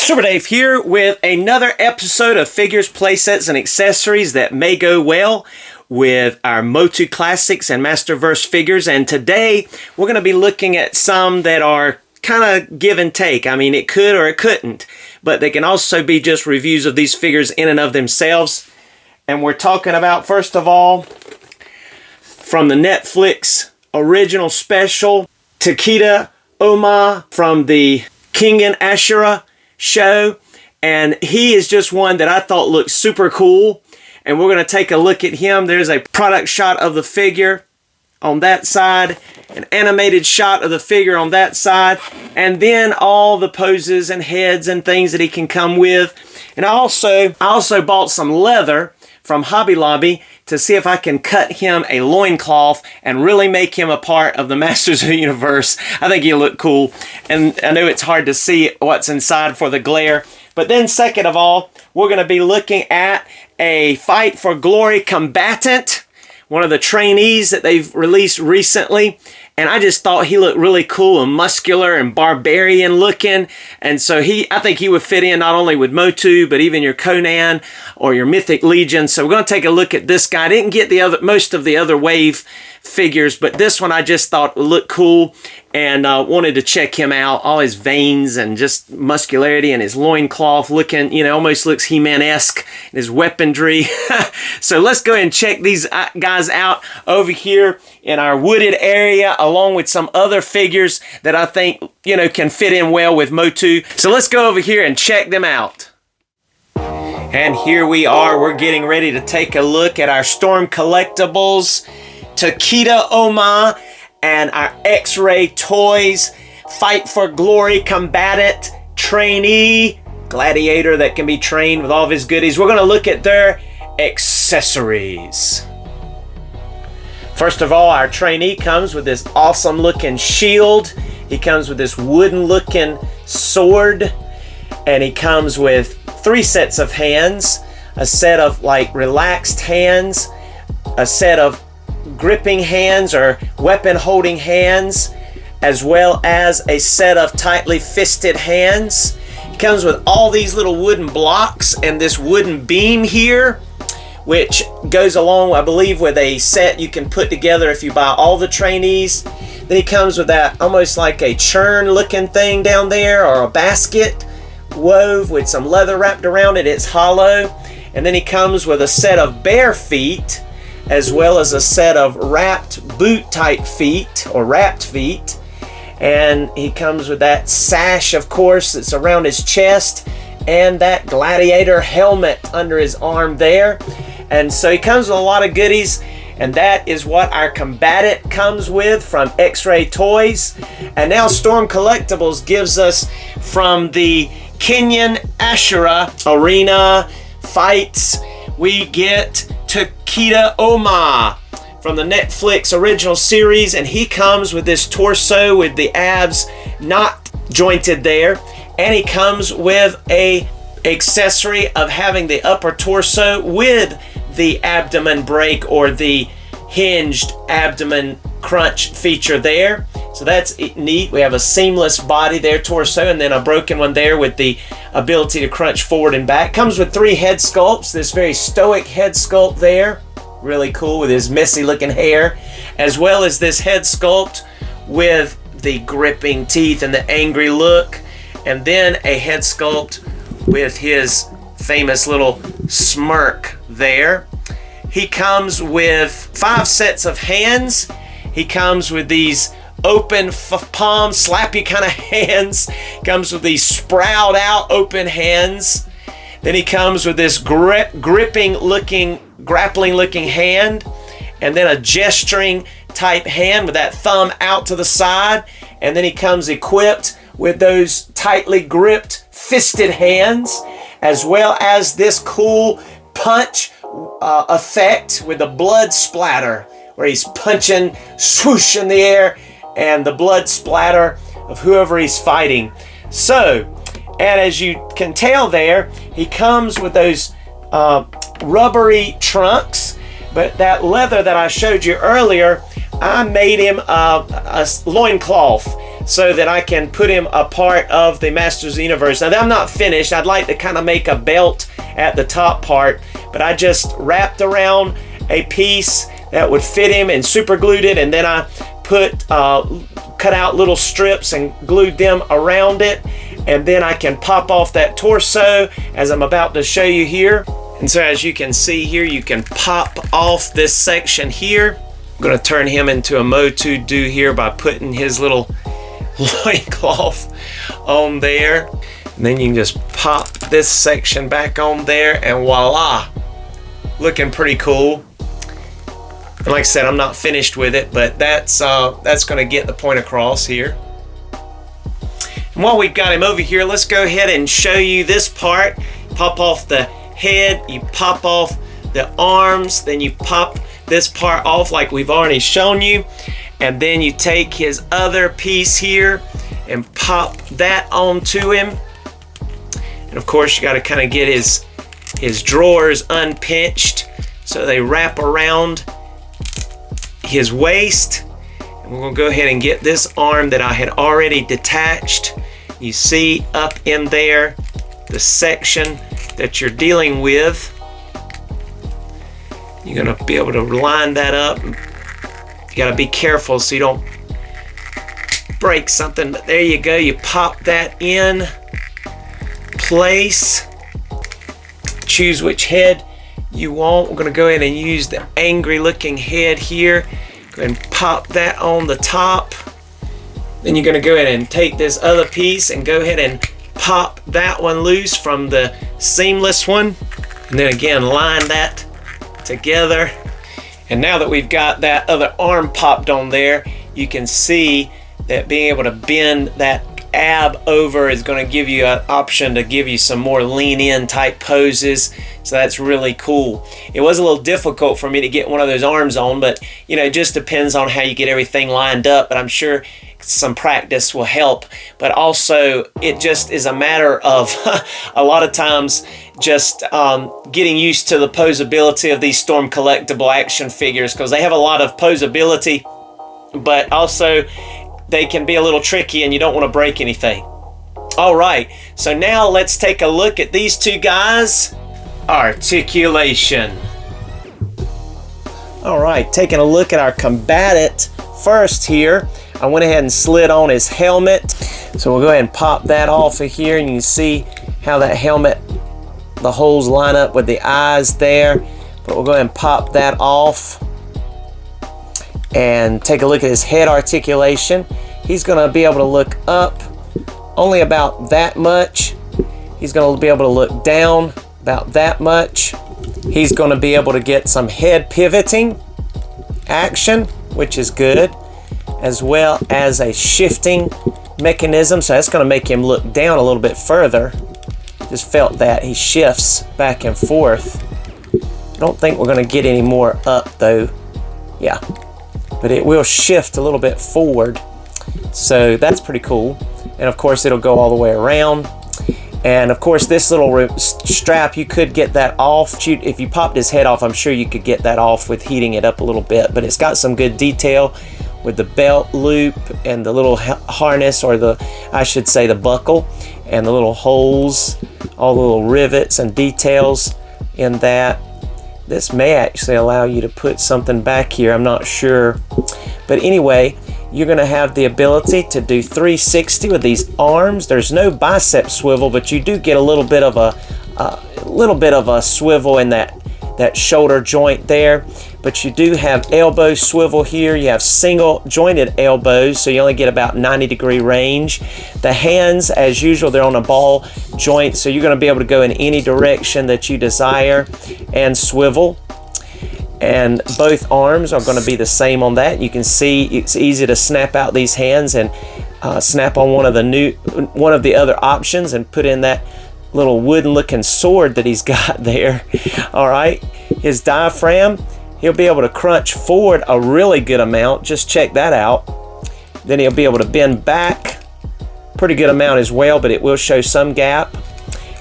Super Dave here with another episode of figures, playsets, and accessories that may go well with our MOTU Classics and Masterverse figures. And today we're going to be looking at some that are kind of give and take. I mean, it could or it couldn't, but they can also be just reviews of these figures in and of themselves. And we're talking about, first of all, from the Netflix original special, Tokita Ohma from the Kengan Ashura show, and he is just one that I thought looked super cool, and we're going to take a look at him. There's a product shot of the figure on that side, an animated shot of the figure on that side, and then all the poses and heads and things that he can come with. And I also bought some leather from Hobby Lobby to see if I can cut him a loincloth and really make him a part of the Masters of the Universe. I think he'll look cool. And I know it's hard to see what's inside for the glare. But then second of all, we're going to be looking at a Fight for Glory Combatant, one of the trainees that they've released recently. And I just thought he looked really cool and muscular and barbarian looking. And so I think he would fit in not only with MOTU, but even your Conan or your Mythic Legions. So we're going to take a look at this guy. I didn't get most of the other wave figures, but this one I just thought looked cool and wanted to check him out. All his veins and just muscularity and his loincloth looking, almost looks He-Man-esque, his weaponry. So let's go ahead and check these guys out over here in our wooded area, along with some other figures that I think, can fit in well with MOTU. So let's go over here and check them out. And here we are. We're getting ready to take a look at our Storm Collectibles Tokita Ohma and our Xes Ray Toys Fight for Glory Combatant Trainee Gladiator that can be trained with all of his goodies. We're going to look at their accessories. First of all, our trainee comes with this awesome looking shield. He comes with this wooden looking sword, and he comes with 3 sets of hands, a set of relaxed hands, a set of gripping hands or weapon holding hands, as well as a set of tightly fisted hands. He comes with all these little wooden blocks and this wooden beam here, which goes along, I believe, with a set you can put together if you buy all the trainees. Then he comes with that almost like a churn looking thing down there, or a basket wove with some leather wrapped around it. It's hollow. And then he comes with a set of bare feet, as well as a set of wrapped boot type feet, or wrapped feet. And he comes with that sash, of course, that's around his chest, and that gladiator helmet under his arm there. And so he comes with a lot of goodies, and that is what our Combatant comes with from Xes Ray Toys. And now Storm Collectibles gives us from the Kengan Ashura Arena Fights, we get Tokita Ohma from the Netflix original series, and he comes with this torso with the abs not jointed there, and he comes with a accessory of having the upper torso with the abdomen break or the hinged abdomen crunch feature there. So that's neat. We have a seamless body there, torso, and then a broken one there with the ability to crunch forward and back. Comes with 3 head sculpts. This very stoic head sculpt there, really cool with his messy looking hair, as well as this head sculpt with the gripping teeth and the angry look, and then a head sculpt with his famous little smirk there. He comes with 5 sets of hands. He comes with these open palm, slappy kind of hands. Comes with these sprout out open hands. Then he comes with this grappling looking hand, and then a gesturing type hand with that thumb out to the side. And then he comes equipped with those tightly gripped fisted hands, as well as this cool punch effect with the blood splatter, where he's punching swoosh in the air and the blood splatter of whoever he's fighting. So, and as you can tell there, he comes with those rubbery trunks, but that leather that I showed you earlier, I made him a loincloth so that I can put him a part of the Masters of the Universe. Now I'm not finished. I'd like to kind of make a belt at the top part, but I just wrapped around a piece that would fit him and super glued it, and then I put cut out little strips and glued them around it, and then I can pop off that torso as I'm about to show you here. And so as you can see here, you can pop off this section here. I'm going to turn him into a MOTU do here by putting his little loincloth on there. And then you can just pop this section back on there, and voila, looking pretty cool. And like I said, I'm not finished with it, but that's going to get the point across here. And while we've got him over here, let's go ahead and show you this part. Pop off the head, you pop off the arms, then you pop this part off like we've already shown you, and then you take his other piece here and pop that onto him. And of course, you got to kind of get his drawers unpinched so they wrap around his waist. And we're going to go ahead and get this arm that I had already detached. You see up in there the section that you're dealing with. You're going to be able to line that up. You got to be careful so you don't break something, but there you go. You pop that in place. Choose which head you want. We're going to go ahead and use the angry looking head here. Go ahead and pop that on the top. Then you're going to go ahead and take this other piece and go ahead and pop that one loose from the seamless one. And then again, line that together. And now that we've got that other arm popped on there, you can see that being able to bend that ab over is going to give you an option to give you some more lean in type poses. So that's really cool. It was a little difficult for me to get one of those arms on, but you know, it just depends on how you get everything lined up, but I'm sure some practice will help. But also it just is a matter of a lot of times just getting used to the posability of these Storm collectible action figures, because they have a lot of posability, but also they can be a little tricky and you don't want to break anything. All right, so now let's take a look at these two guys. Articulation. All right, taking a look at our combatant first here. I went ahead and slid on his helmet. So we'll go ahead and pop that off of here, and you can see how that helmet, the holes line up with the eyes there. But we'll go ahead and pop that off and take a look at his head articulation. He's going to be able to look up only about that much. He's going to be able to look down about that much. He's going to be able to get some head pivoting action, which is good, as well as a shifting mechanism. So that's going to make him look down a little bit further. Just felt that he shifts back and forth. I don't think we're going to get any more up though. Yeah, but it will shift a little bit forward. So that's pretty cool. And of course it'll go all the way around. And of course this little strap, you could get that off. If you popped his head off, I'm sure you could get that off with heating it up a little bit. But it's got some good detail with the belt loop and the little harness, or I should say the buckle, and the little holes, all the little rivets and details in that. This may actually allow you to put something back here, I'm not sure. But anyway, you're going to have the ability to do 360 with these arms. There's no bicep swivel, but you do get a little bit of a swivel in that shoulder joint there. But you do have elbow swivel here. You have single jointed elbows, so you only get about 90-degree range. The hands, as usual, they're on a ball joint, so you're going to be able to go in any direction that you desire and swivel. And both arms are going to be the same on that. You can see it's easy to snap out these hands and snap on one of the other options and put in that little wooden looking sword that he's got there. All right, his diaphragm, he'll be able to crunch forward a really good amount. Just check that out. Then he'll be able to bend back pretty good amount as well, but it will show some gap.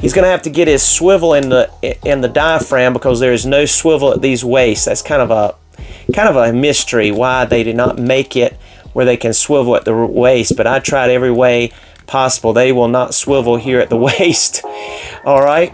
He's going to have to get his swivel in the diaphragm, because there is no swivel at these waists. That's kind of a mystery why they did not make it where they can swivel at the waist, but I tried every way possible. They will not swivel here at the waist. All right,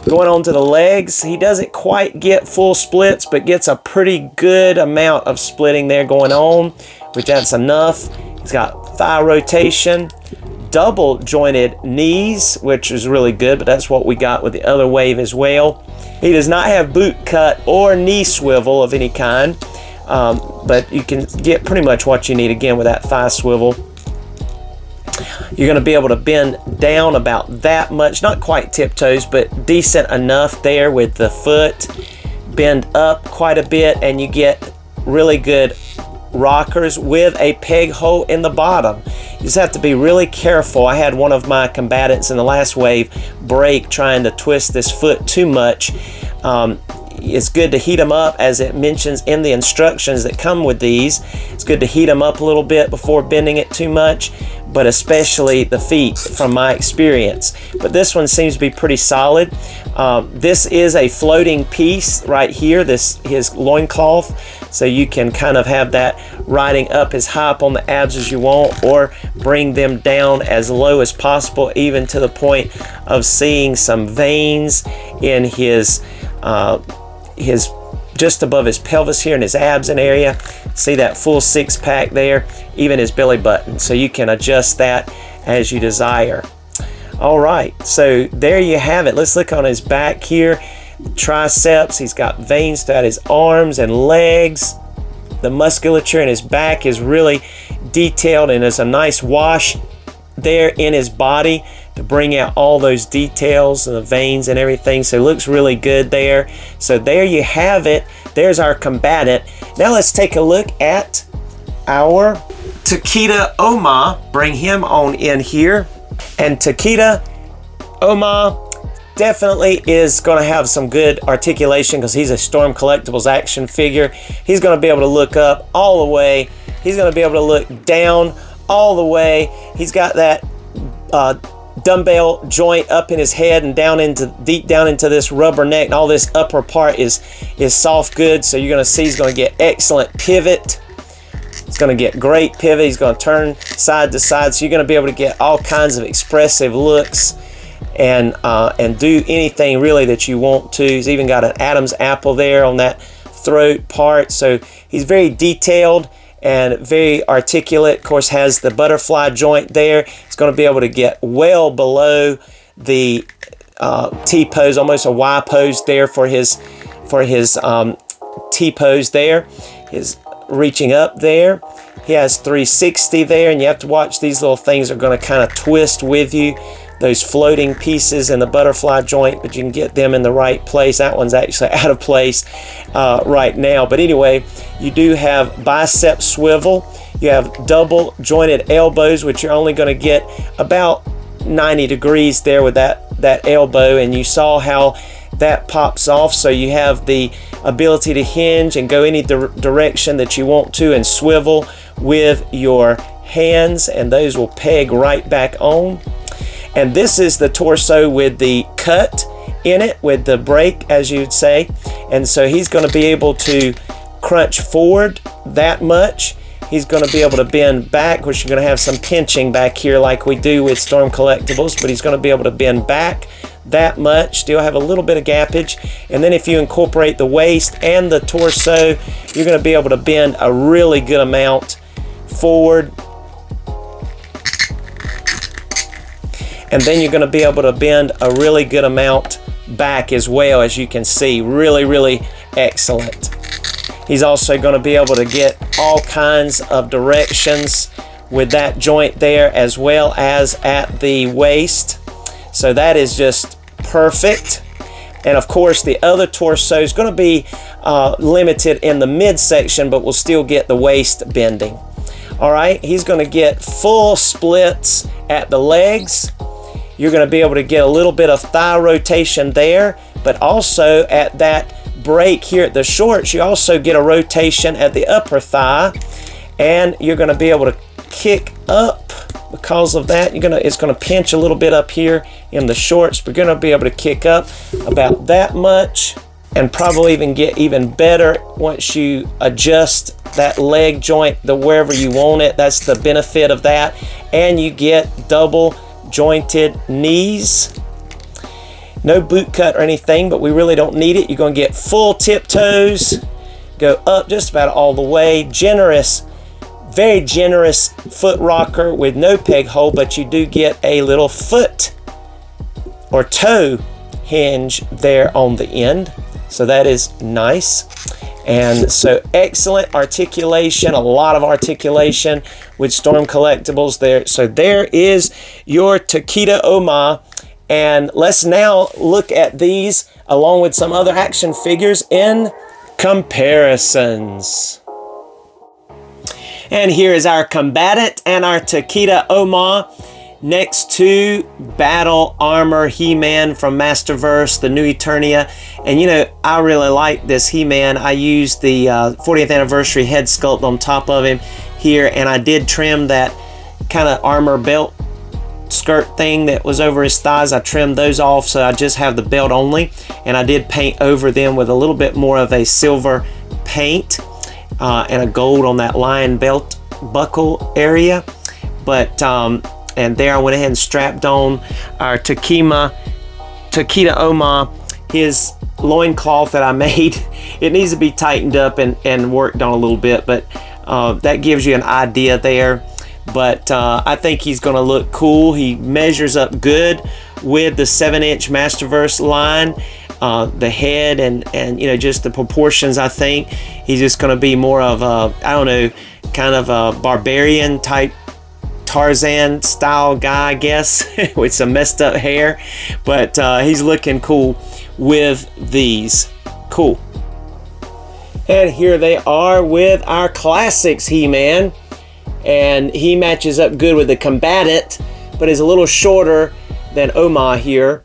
going on to the legs, he doesn't quite get full splits, but gets a pretty good amount of splitting there going on, which that's enough. He's got thigh rotation, double jointed knees, which is really good, but that's what we got with the other wave as well. He does not have boot cut or knee swivel of any kind, but you can get pretty much what you need again with that thigh swivel. You're going to be able to bend down about that much, not quite tiptoes, but decent enough there with the foot. Bend up quite a bit, and you get really good rockers with a peg hole in the bottom. You just have to be really careful. I had one of my combatants in the last wave break trying to twist this foot too much. It's good to heat them up, as it mentions in the instructions that come with these. It's good to heat them up a little bit before bending it too much, but especially the feet from my experience. But this one seems to be pretty solid. This is a floating piece right here, his loincloth, so you can kind of have that riding up as high up on the abs as you want, or bring them down as low as possible, even to the point of seeing some veins in his just above his pelvis here, in his abs and area. See that full six-pack there, even his belly button, so you can adjust that as you desire. All right, so there you have it. Let's look on his back here. Triceps, he's got veins throughout his arms and legs. The musculature in his back is really detailed, and there's a nice wash there in his body to bring out all those details and the veins and everything. So it looks really good there. So there you have it. There's our combatant. Now let's take a look at our Tokita Ohma. Bring him on in here. And Tokita Ohma definitely is going to have some good articulation, because he's a Storm Collectibles action figure. He's going to be able to look up all the way. He's going to be able to look down all the way. He's got that dumbbell joint up in his head and deep down into this rubber neck, and all this upper part is soft goods. So you're going to see he's going to get excellent pivot. He's going to get great pivot. He's going to turn side to side, so you're going to be able to get all kinds of expressive looks and do anything really that you want to. He's even got an Adam's apple there on that throat part, so he's very detailed and very articulate. Of course, has the butterfly joint there. He's going to be able to get well below the T pose, almost a Y pose there for his T pose there. His reaching up there. He has 360 there, and you have to watch, these little things are going to kind of twist with you, those floating pieces in the butterfly joint, but you can get them in the right place. That one's actually out of place right now. But anyway, you do have bicep swivel. You have double jointed elbows, which you're only going to get about 90 degrees there with that elbow, and you saw how that pops off, so you have the ability to hinge and go any direction that you want to, and swivel with your hands, and those will peg right back on. And this is the torso with the cut in it, with the break, as you'd say. And so he's going to be able to crunch forward that much. He's going to be able to bend back, which you're going to have some pinching back here like we do with Storm Collectibles, but he's going to be able to bend back that much, still have a little bit of gappage. And then if you incorporate the waist and the torso, you're going to be able to bend a really good amount forward. And then you're going to be able to bend a really good amount back as well, as you can see. Really, really excellent. He's also going to be able to get all kinds of directions with that joint there, as well as at the waist. So that is just perfect. And of course, the other torso is going to be limited in the midsection, but we'll still get the waist bending. All right, he's going to get full splits at the legs. You're going to be able to get a little bit of thigh rotation there, but also at that break here at the shorts, you also get a rotation at the upper thigh, and you're going to be able to kick up. Because of that, it's going to pinch a little bit up here in the shorts, but you're going to be able to kick up about that much. and probably even get even better once you adjust that leg joint wherever you want it. That's the benefit of that. And you get double jointed knees. No boot cut or anything, but we really don't need it. You're going to get full tiptoes, go up just about all the way. Generous, very generous foot rocker with no peg hole, but you do get a little foot or toe hinge there on the end. So that is nice. And so excellent articulation, a lot of articulation with Storm Collectibles there. So there is your Tokita Ohma. And let's now look at these along with some other action figures in comparisons. And here is our Combatant and our Tokita Ohma next to Battle Armor He-Man from Masterverse, the new Eternia. And you know, I really like this He-Man. I used the 40th anniversary head sculpt on top of him here, and I did trim that kind of armor belt skirt thing that was over his thighs. I trimmed those off, so I just have the belt only, and I did paint over them with a little bit more of a silver paint and a gold on that lion belt buckle area. But and there I went ahead and strapped on our Tokita Ohma, his loincloth that I made. It needs to be tightened up and worked on a little bit, but that gives you an idea there. But I think he's going to look cool. He measures up good with the 7-inch Masterverse line. The head and you know, just the proportions. I think he's just going to be more of a, I don't know, kind of a barbarian type Tarzan style guy, I guess, with some messed up hair. But he's looking cool with these. Cool. And here they are with our classics He-Man. And he matches up good with the Combatant, but is a little shorter than Ohma here.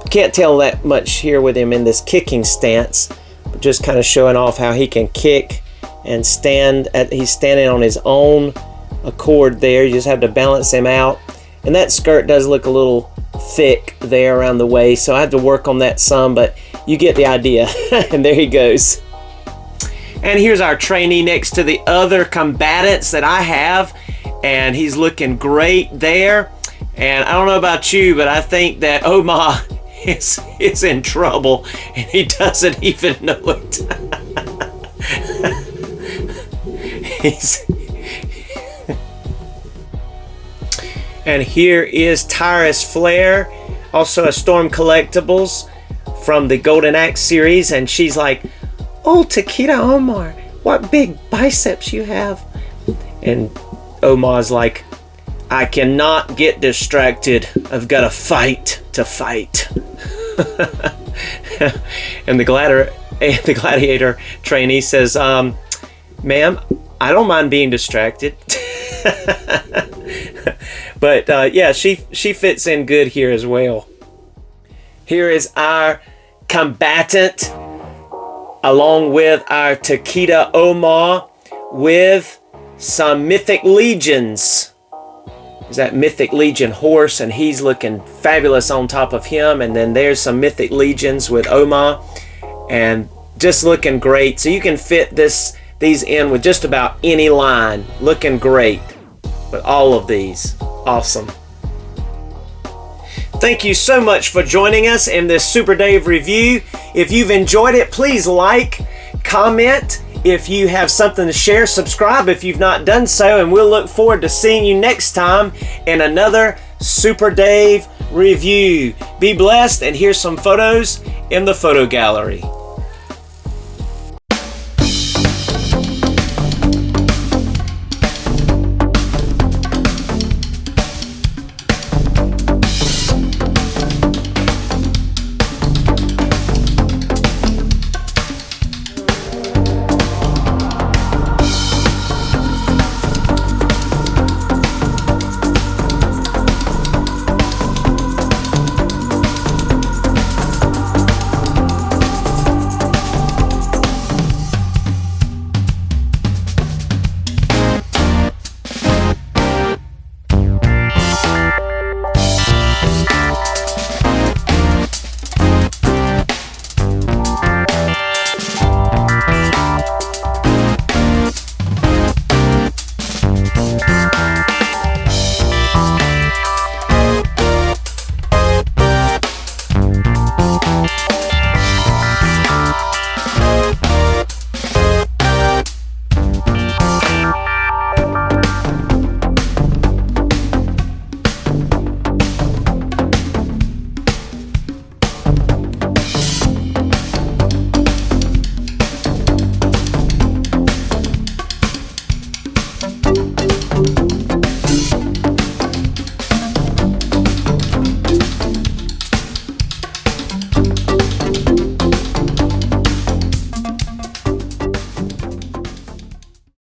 Can't tell that much here with him in this kicking stance, but just kind of showing off how he can kick and stand. He's standing on his own accord there. You just have to balance him out. And that skirt does look a little thick there around the waist, so I have to work on that some, but you get the idea. And there he goes. And here's our trainee next to the other combatants that I have, and he's looking great there. And I don't know about you, but I think that Ohma is in trouble, and he doesn't even know it. And here is Tyrus Flair, also a Storm Collectibles from the Golden Axe series, and she's like, "Oh, Tokita Ohma, what big biceps you have." And Ohma's like, "I cannot get distracted. I've got to fight to fight." And the gladiator trainee says, "Ma'am, I don't mind being distracted." But yeah, she fits in good here as well. Here is our Combatant, along with our Tokita Ohma, with some Mythic Legions. There's that Mythic Legion horse, and he's looking fabulous on top of him. And then there's some Mythic Legions with Ohma, and just looking great. So you can fit these in with just about any line. Looking great with all of these. Awesome. Thank you so much for joining us in this Super Dave review. If you've enjoyed it, please like, comment. If you have something to share, subscribe if you've not done so, and we'll look forward to seeing you next time in another Super Dave review. Be blessed, and here's some photos in the photo gallery.